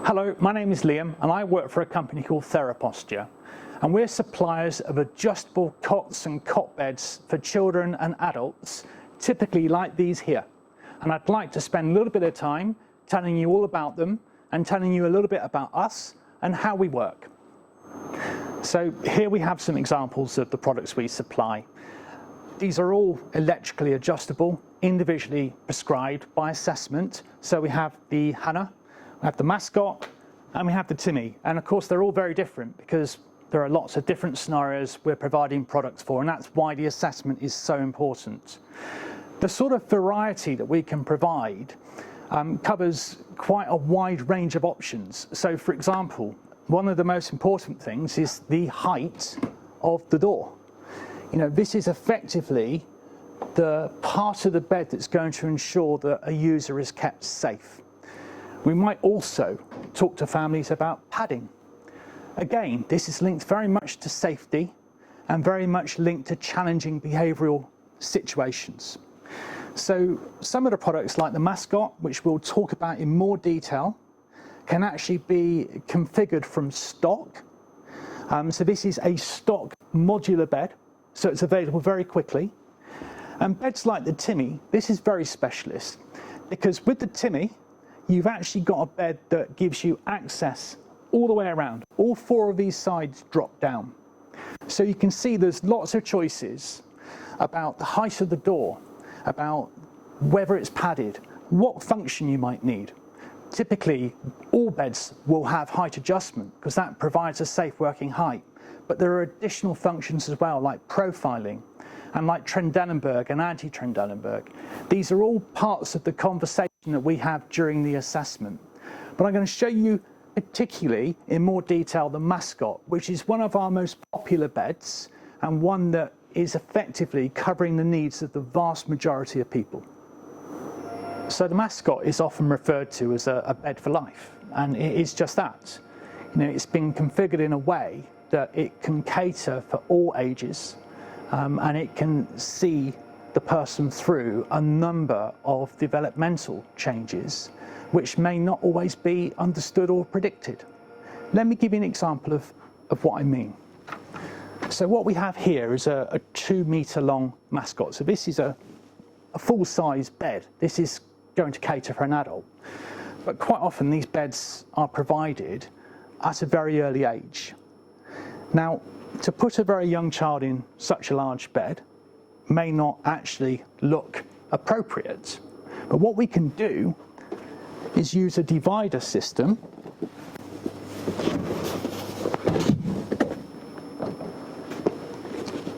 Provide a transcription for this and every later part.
Hello, my name is Liam and I work for a company called Theraposture, and we're suppliers of adjustable cots and cot beds for children and adults, typically like these here. And I'd like to spend a little bit of time telling you all about them and telling you a little bit about us and how we work. So here we have some examples of the products we supply. These are all electrically adjustable, individually prescribed by assessment. So we have the Hannah, we have the Mascot, and we have the Timmy. And of course, they're all very different because there are lots of different scenarios we're providing products for, and that's why the assessment is so important. The sort of variety that we can provide covers quite a wide range of options. So for example, one of the most important things is the height of the door. You know, this is effectively the part of the bed that's going to ensure that a user is kept safe. We might also talk to families about padding. Again, this is linked very much to safety and very much linked to challenging behavioural situations. So some of the products like the Mascot, which we'll talk about in more detail, can actually be configured from stock. So this is a stock modular bed, so it's available very quickly. And beds like the Timmy, this is very specialist, because with the Timmy, you've actually got a bed that gives you access all the way around. All four of these sides drop down. So you can see there's lots of choices about the height of the door, about whether it's padded, what function you might need. Typically, all beds will have height adjustment because that provides a safe working height. But there are additional functions as well, like profiling and like Trendelenburg and anti-Trendelenburg. These are all parts of the conversation that we have during the assessment. But I'm going to show you particularly in more detail the Mascot, which is one of our most popular beds and one that is effectively covering the needs of the vast majority of people. So the Mascot is often referred to as a bed for life, and it is just that. You know, it's been configured in a way that it can cater for all ages, and it can see the person through a number of developmental changes which may not always be understood or predicted. Let me give you an example of what I mean. So what we have here is a 2 meter long Mascot. So this is a full-size bed. This is going to cater for an adult. But quite often these beds are provided at a very early age. Now, to put a very young child in such a large bed may not actually look appropriate. But what we can do is use a divider system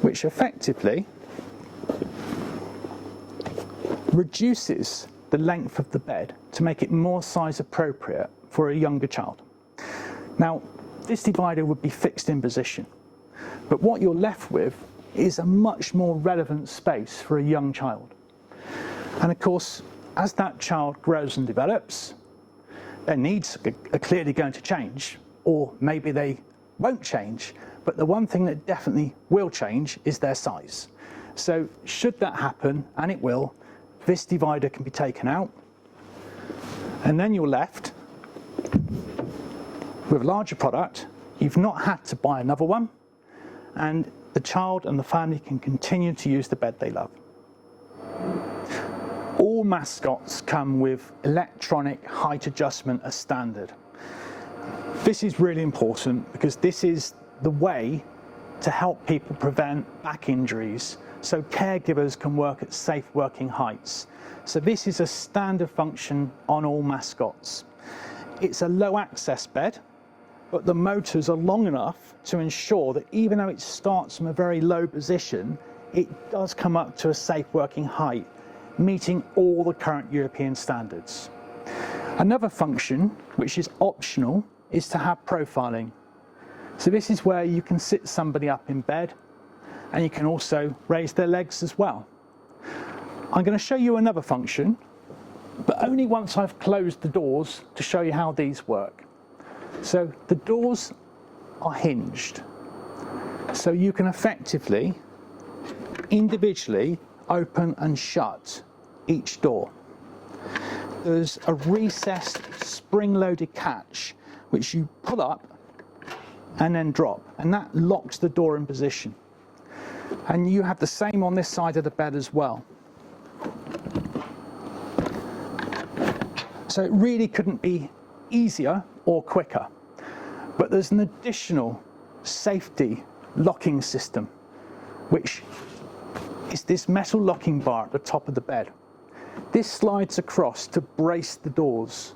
which effectively reduces the length of the bed to make it more size appropriate for a younger child. Now, this divider would be fixed in position, but what you're left with is a much more relevant space for a young child. And of course, as that child grows and develops, their needs are clearly going to change, or maybe they won't change, but the one thing that definitely will change is their size. So should that happen, and it will, this divider can be taken out, and then you're left with a larger product. You've not had to buy another one, and the child and the family can continue to use the bed they love. All Mascots come with electronic height adjustment as standard. This is really important because this is the way to help people prevent back injuries so caregivers can work at safe working heights. So this is a standard function on all Mascots. It's a low access bed, but the motors are long enough to ensure that even though it starts from a very low position, it does come up to a safe working height, meeting all the current European standards. Another function, which is optional, is to have profiling. So this is where you can sit somebody up in bed, and you can also raise their legs as well. I'm going to show you another function, but only once I've closed the doors to show you how these work. So the doors are hinged, so you can effectively, individually, open and shut each door. there's a recessed spring-loaded catch which you pull up and then drop, and that locks the door in position. And you have the same on this side of the bed as well. So it really couldn't be easier or quicker. But there's an additional safety locking system, which is this metal locking bar at the top of the bed. This slides across to brace the doors,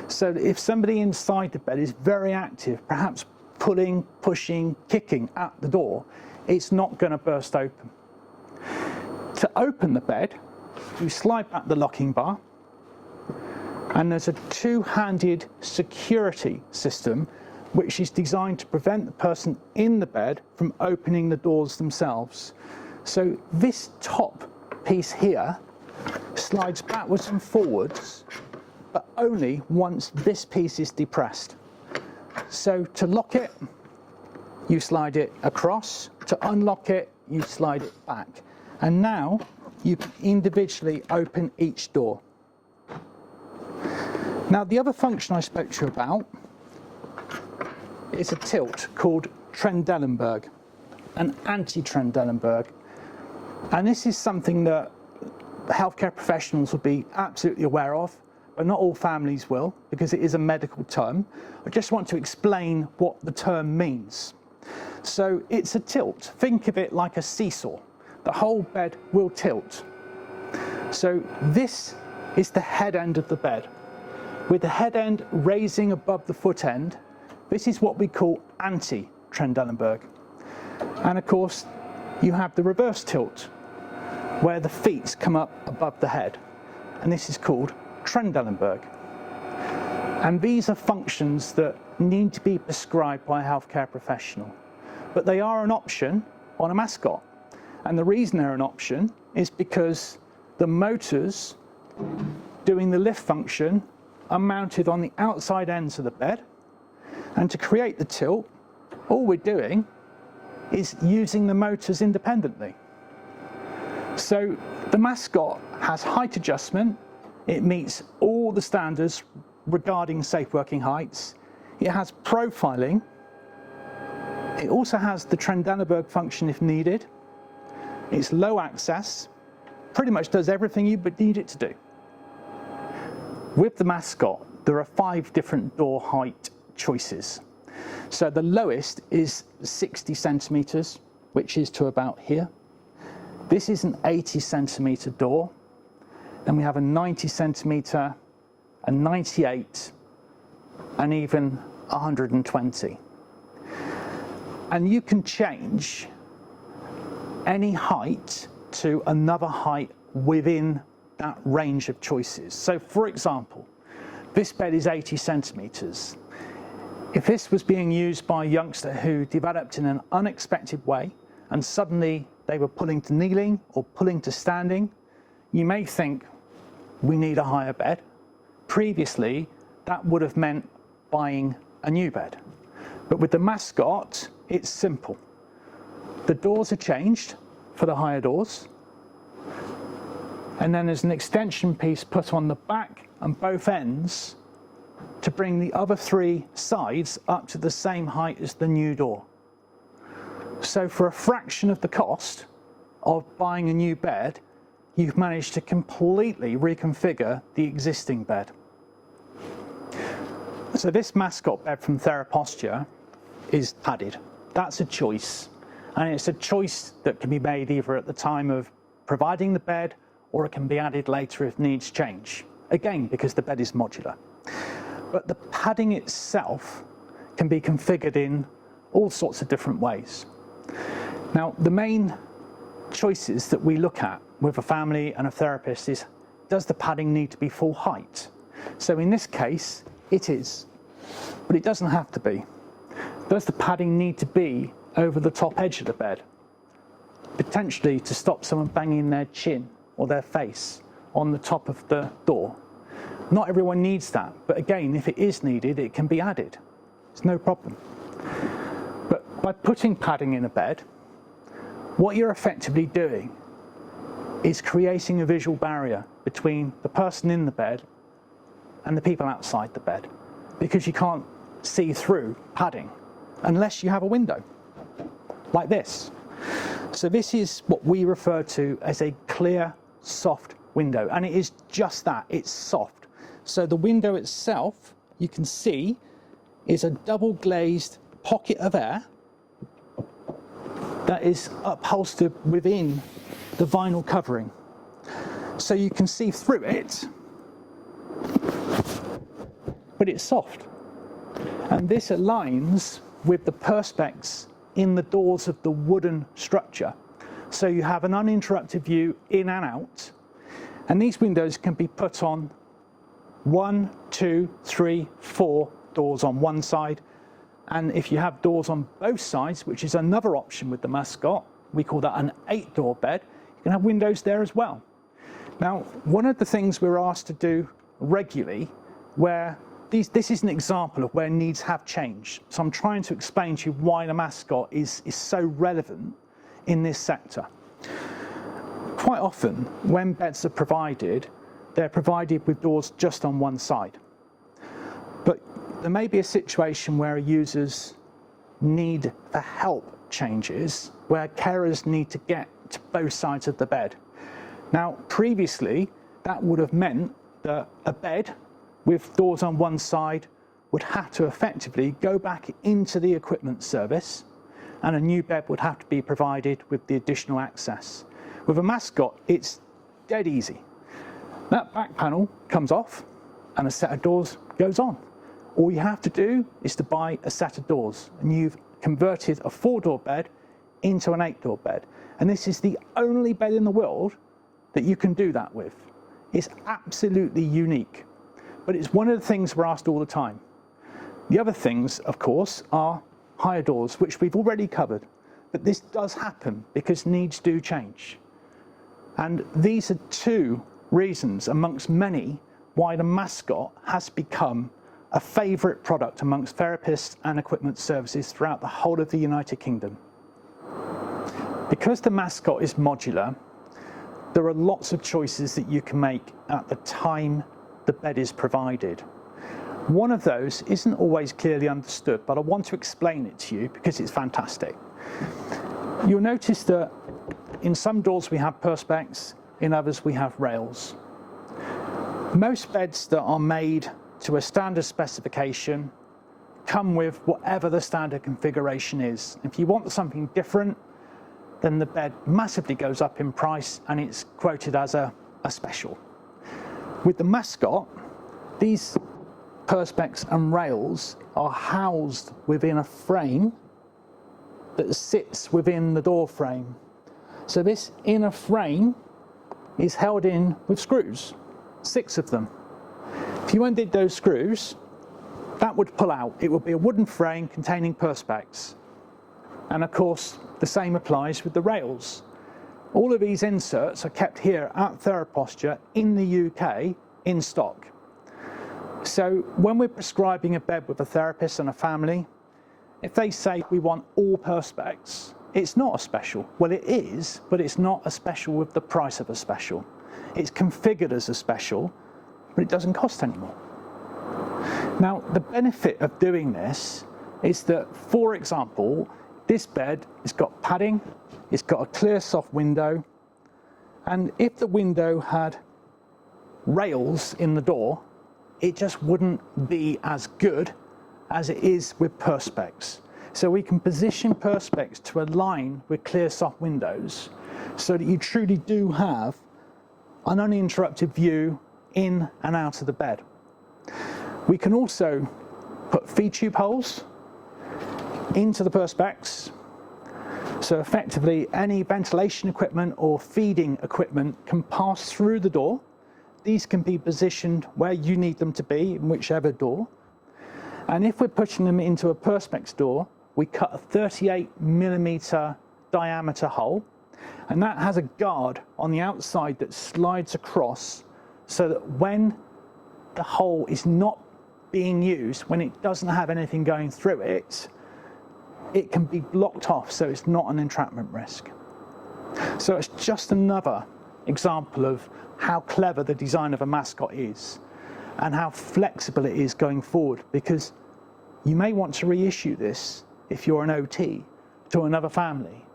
so that if somebody inside the bed is very active, perhaps pulling, pushing, kicking at the door, it's not going to burst open. To open the bed, you slide back the locking bar, and there's a two-handed security system which is designed to prevent the person in the bed from opening the doors themselves. So this top piece here slides backwards and forwards, but only once this piece is depressed. So to lock it, you slide it across. To unlock it, you slide it back. And now you can individually open each door. Now, the other function I spoke to you about is a tilt called Trendelenburg, an anti-Trendelenburg. And this is something that healthcare professionals will be absolutely aware of, but not all families will, because it is a medical term. I just want to explain what the term means. So it's a tilt. Think of it like a seesaw. The whole bed will tilt. So this is the head end of the bed. With the head end raising above the foot end, this is what we call anti-Trendelenburg. And of course, you have the reverse tilt, where the feet come up above the head, and this is called Trendelenburg. And these are functions that need to be prescribed by a healthcare professional, but they are an option on a Mascot. And the reason they're an option is because the motors doing the lift function are mounted on the outside ends of the bed, and to create the tilt, all we're doing is using the motors independently. So the Mascot has height adjustment. It meets all the standards regarding safe working heights. It has profiling. It also has the Trendelenburg function if needed. It's low access, pretty much does everything you would need it to do. With the Mascot, there are 5 different door height choices. So the lowest is 60 centimeters, which is to about here. This is an 80 centimeter door. Then we have a 90 centimeter, a 98, and even 120. And you can change any height to another height within that range of choices. So for example, this bed is 80 centimeters. If this was being used by a youngster who developed in an unexpected way and suddenly they were pulling to kneeling or pulling to standing, you may think we need a higher bed. Previously, that would have meant buying a new bed. But with the Mascot, it's simple. The doors are changed for the higher doors, and then there's an extension piece put on the back and both ends to bring the other 3 sides up to the same height as the new door. So for a fraction of the cost of buying a new bed, you've managed to completely reconfigure the existing bed. So this Mascot bed from Theraposture is padded. That's a choice. And it's a choice that can be made either at the time of providing the bed, or it can be added later if needs change. Again, because the bed is modular. But the padding itself can be configured in all sorts of different ways. Now, the main choices that we look at with a family and a therapist is, does the padding need to be full height? So in this case, it is, but it doesn't have to be. Does the padding need to be over the top edge of the bed? Potentially to stop someone banging their chin or their face on the top of the door. Not everyone needs that, but again, if it is needed, it can be added. It's no problem. But by putting padding in a bed, what you're effectively doing is creating a visual barrier between the person in the bed and the people outside the bed, because you can't see through padding unless you have a window like this. So this is what we refer to as a clear, soft window, and it is just that, it's soft. So the window itself, you can see, is a double glazed pocket of air that is upholstered within the vinyl covering. So you can see through it, but it's soft. And this aligns with the perspex in the doors of the wooden structure. So you have an uninterrupted view in and out. And these windows can be put on 1, 2, 3, 4 doors on one side. And if you have doors on both sides, which is another option with the Mascot, we call that an 8-door bed, you can have windows there as well. Now, one of the things we're asked to do regularly, where this is an example of where needs have changed. So I'm trying to explain to you why the Mascot is so relevant in this sector. Quite often, when beds are provided, they're provided with doors just on one side. But there may be a situation where users need for help changes, where carers need to get to both sides of the bed. Now, previously, that would have meant that a bed with doors on one side would have to effectively go back into the equipment service, and a new bed would have to be provided with the additional access. With a Mascot, it's dead easy. That back panel comes off and a set of doors goes on. All you have to do is to buy a set of doors, and you've converted a 4-door bed into an 8-door bed. And this is the only bed in the world that you can do that with. It's absolutely unique, but it's one of the things we're asked all the time. The other things, of course, are higher doors, which we've already covered, but this does happen because needs do change. And these are 2 reasons amongst many why the Mascot has become a favourite product amongst therapists and equipment services throughout the whole of the United Kingdom. Because the Mascot is modular, there are lots of choices that you can make at the time the bed is provided. One of those isn't always clearly understood, but I want to explain it to you because it's fantastic. You'll notice that in some doors we have perspex, in others we have rails. Most beds that are made to a standard specification come with whatever the standard configuration is. If you want something different, then the bed massively goes up in price and it's quoted as a special. With the Mascot, these perspex and rails are housed within a frame that sits within the door frame. So this inner frame is held in with screws, 6 of them. If you undid those screws, that would pull out. It would be a wooden frame containing perspex. And of course, the same applies with the rails. All of these inserts are kept here at Theraposture in the UK in stock. So when we're prescribing a bed with a therapist and a family, if they say we want all perspex, it's not a special. Well, it is, but it's not a special with the price of a special. It's configured as a special, but it doesn't cost any more. Now, the benefit of doing this is that, for example, this bed has got padding, it's got a clear soft window, and if the window had rails in the door, it just wouldn't be as good as it is with perspex. So we can position perspex to align with clear soft windows so that you truly do have an uninterrupted view in and out of the bed. We can also put feed tube holes into the perspex, so effectively any ventilation equipment or feeding equipment can pass through the door. These can be positioned where you need them to be in whichever door. And if we're pushing them into a perspex door, we cut a 38mm diameter hole, and that has a guard on the outside that slides across so that when the hole is not being used, when it doesn't have anything going through it, it can be blocked off so it's not an entrapment risk. So it's just another example of how clever the design of a Mascot is. and how flexible it is going forward, because you may want to reissue this if you're an OT to another family,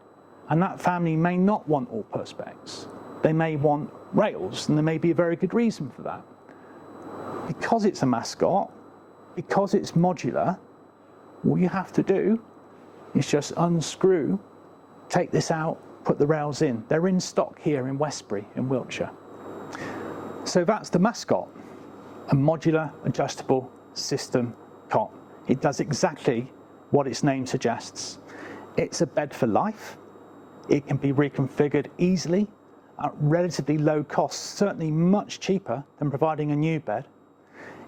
and that family may not want all perspex. They may want rails, and there may be a very good reason for that. Because it's a Mascot, because it's modular, all you have to do is just unscrew, take this out, put the rails in. They're in stock here in Westbury in Wiltshire. So that's the Mascot, a modular adjustable system cot. It does exactly what its name suggests. It's a bed for life. It can be reconfigured easily at relatively low costs, certainly much cheaper than providing a new bed.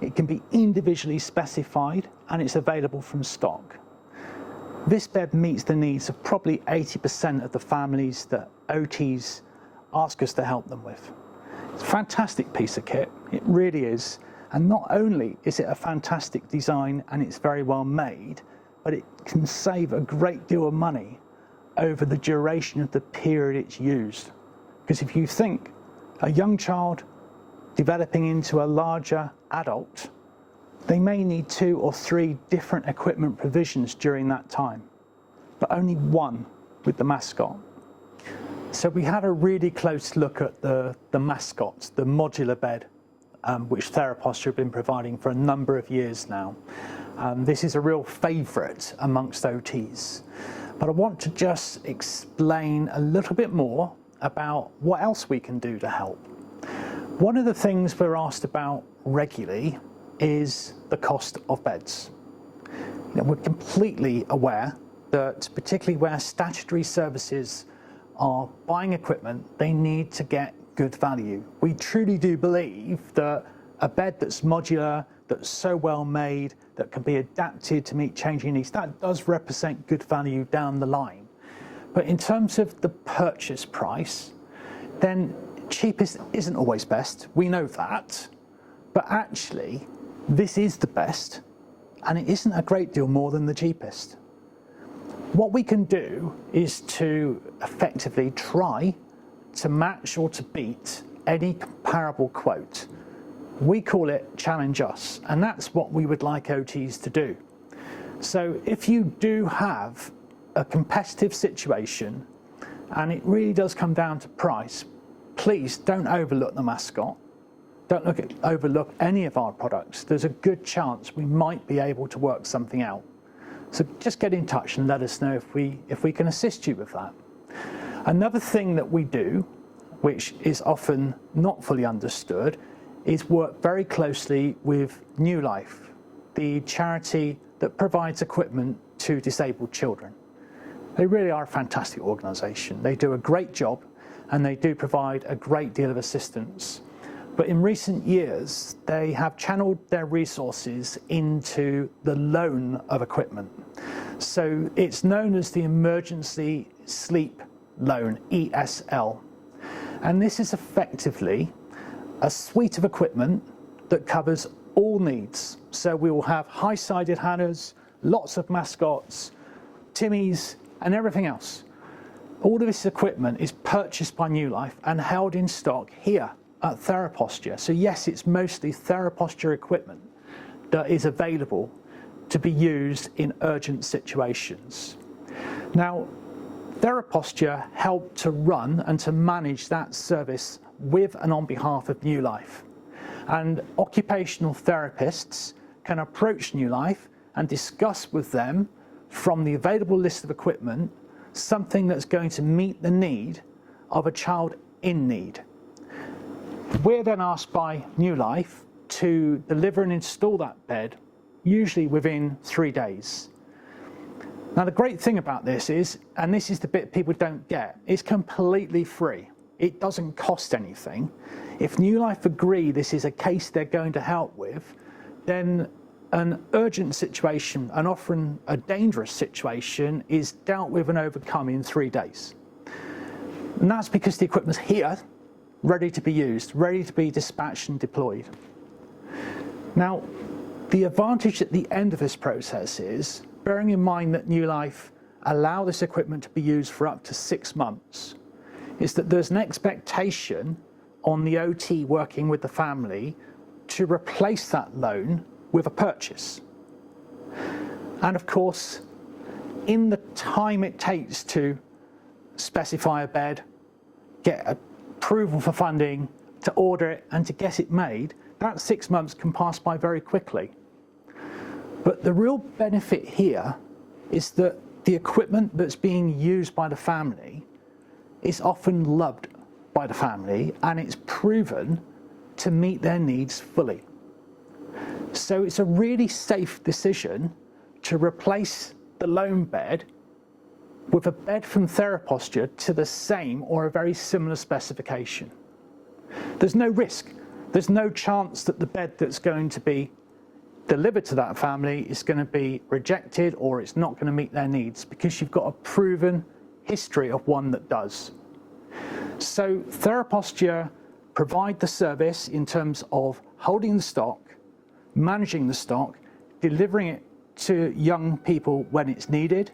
It can be individually specified, and it's available from stock. This bed meets the needs of probably 80% of the families that OTs ask us to help them with. It's a fantastic piece of kit, it really is. And not only is it a fantastic design and it's very well made, but it can save a great deal of money over the duration of the period it's used. Because if you think a young child developing into a larger adult, they may need 2 or 3 different equipment provisions during that time, but only one with the Mascot. So we had a really close look at the Mascots, the modular bed, which Theraposture have been providing for a number of years now. This is a real favourite amongst OTs. But I want to just explain a little bit more about what else we can do to help. One of the things we're asked about regularly is the cost of beds. Now, we're completely aware that particularly where statutory services are buying equipment, they need to get good value. We truly do believe that a bed that's modular, that's so well made, that can be adapted to meet changing needs, that does represent good value down the line. But in terms of the purchase price, then cheapest isn't always best. We know that. But actually, this is the best, and it isn't a great deal more than the cheapest. What we can do is to effectively try to match or to beat any comparable quote. We call it challenge us, and that's what we would like OTs to do. So if you do have a competitive situation and it really does come down to price, please don't overlook the Mascot. Don't overlook any of our products. There's a good chance we might be able to work something out. So just get in touch and let us know if we can assist you with that. Another thing that we do, which is often not fully understood, is work very closely with New Life, the charity that provides equipment to disabled children. They really are a fantastic organisation. They do a great job and they do provide a great deal of assistance. But in recent years, they have channeled their resources into the loan of equipment. So it's known as the Emergency Sleep Loan, ESL. And this is effectively a suite of equipment that covers all needs. So we will have high-sided Hannahs, lots of Mascots, Timmies, and everything else. All of this equipment is purchased by New Life and held in stock here at Theraposture. So yes, it's mostly Theraposture equipment that is available to be used in urgent situations. Now, Theraposture help to run and to manage that service with and on behalf of New Life. And occupational therapists can approach New Life and discuss with them from the available list of equipment something that's going to meet the need of a child in need. We're then asked by New Life to deliver and install that bed, usually within 3 days. Now the great thing about this is, and this is the bit people don't get, it's completely free. It doesn't cost anything. If New Life agree this is a case they're going to help with, then an urgent situation, and often a dangerous situation, is dealt with and overcome in 3 days. And that's because the equipment's here, ready to be used, ready to be dispatched and deployed. Now, the advantage at the end of this process is, bearing in mind that New Life allow this equipment to be used for up to 6 months, is that there's an expectation on the OT working with the family to replace that loan with a purchase. And of course, in the time it takes to specify a bed, get approval for funding, to order it and to get it made, that 6 months can pass by very quickly. But the real benefit here is that the equipment that's being used by the family is often loved by the family, and it's proven to meet their needs fully. So it's a really safe decision to replace the loan bed with a bed from Theraposture to the same or a very similar specification. There's no risk. There's no chance that the bed that's going to be delivered to that family is going to be rejected or it's not going to meet their needs, because you've got a proven history of one that does. So Theraposture provide the service in terms of holding the stock, managing the stock, delivering it to young people when it's needed,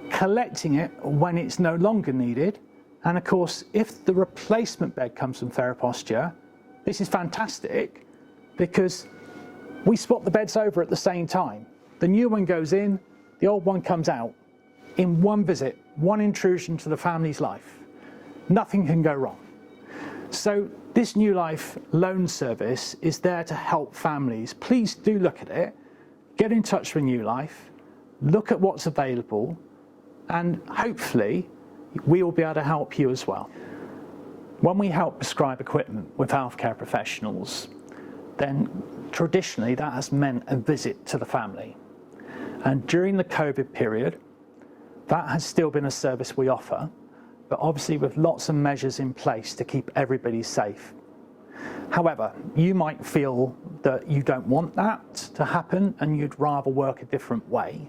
collecting it when it's no longer needed, and of course, if the replacement bed comes from Theraposture, this is fantastic because we swap the beds over at the same time. The new one goes in, the old one comes out in one visit, one intrusion to the family's life. Nothing can go wrong. So this New Life loan service is there to help families. Please do look at it, get in touch with New Life, look at what's available, and hopefully we will be able to help you as well. When we help prescribe equipment with healthcare professionals, then traditionally that has meant a visit to the family. And during the COVID period, that has still been a service we offer, but obviously with lots of measures in place to keep everybody safe. However, you might feel that you don't want that to happen and you'd rather work a different way.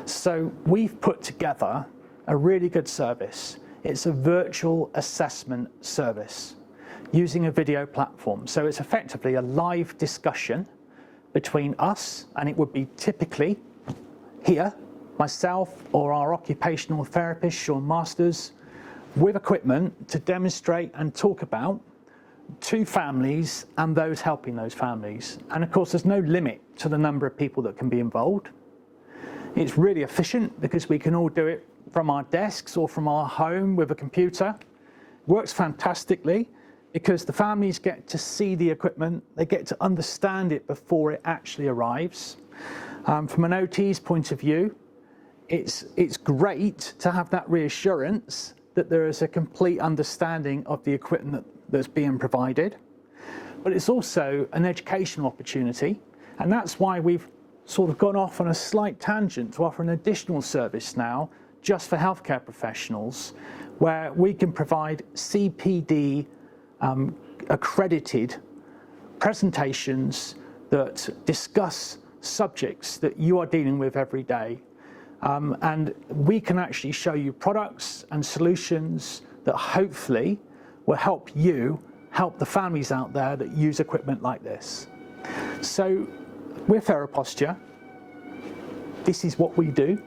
So we've put together a really good service. It's a virtual assessment service using a video platform. So it's effectively a live discussion between us, and it would be typically here, myself or our occupational therapist, Sean Masters, with equipment to demonstrate and talk about to families and those helping those families. And of course, there's no limit to the number of people that can be involved. It's really efficient because we can all do it from our desks or from our home with a computer. Works fantastically because the families get to see the equipment, they get to understand it before it actually arrives. From an OT's point of view, it's great to have that reassurance that there is a complete understanding of the equipment that's being provided. But it's also an educational opportunity, and that's why we've sort of gone off on a slight tangent to offer an additional service now just for healthcare professionals, where we can provide CPD accredited presentations that discuss subjects that you are dealing with every day. And we can actually show you products and solutions that hopefully will help you help the families out there that use equipment like this. So we're Theraposture. This is what we do.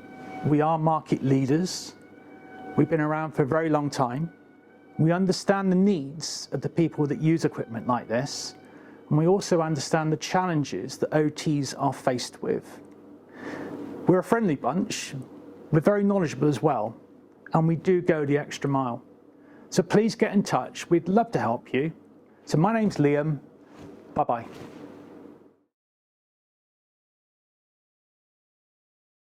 We are market leaders. We've been around for a very long time. We understand the needs of the people that use equipment like this, and we also understand the challenges that OTs are faced with. We're a friendly bunch. We're very knowledgeable as well, and we do go the extra mile. So please get in touch. We'd love to help you. So my name's Liam. Bye-bye.